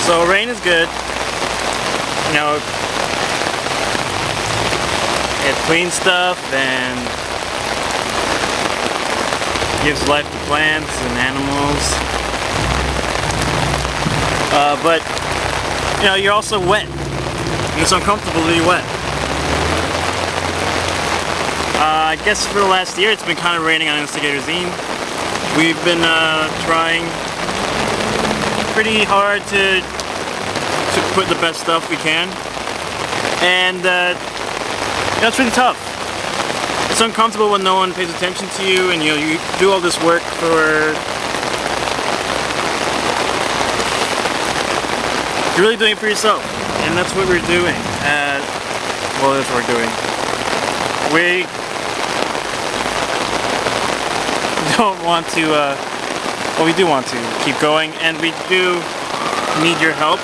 So rain is good. You know, it cleans stuff and gives life to plants and animals. But you know, you're also wet. And it's uncomfortable to be wet. I guess for the last year it's been kind of raining on Instigatorzine. We've been trying pretty hard to put the best stuff we can, and you know, it's really tough. It's uncomfortable when no one pays attention to you, and you know, you do all this work for. You're really doing it for yourself, and that's what we're doing. Well, that's what we're doing. We don't want to, well, we do want to keep going, and we do need your help.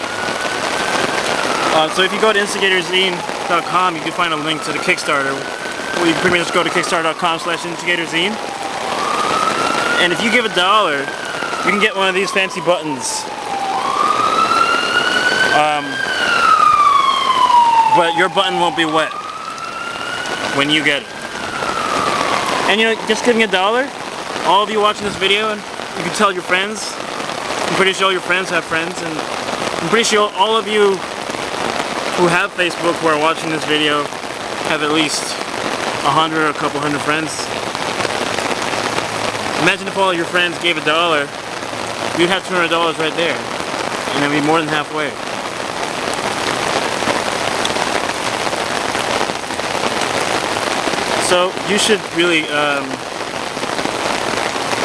So if you go to Instigatorzine.com, you can find a link to the Kickstarter. Well, you pretty much just go to kickstarter.com/Instigatorzine. And if you give $1, you can get one of these fancy buttons. But your button won't be wet when you get it. And you know, just giving $1, all of you watching this video, and you can tell your friends. I'm pretty sure all your friends have friends, and I'm pretty sure all of you who have Facebook who are watching this video have at least 100 or a couple hundred friends. Imagine if all your friends gave $1, you'd have $200 right there, and it'd be more than halfway. So you should really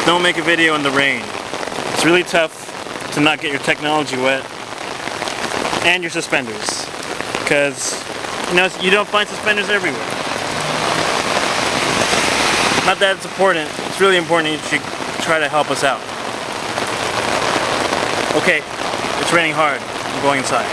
don't make a video in the rain. It's really tough to not get your technology wet and your suspenders, because you know, you don't find suspenders everywhere. Not that it's important. It's really important that you should try to help us out. Okay, it's raining hard. I'm going inside.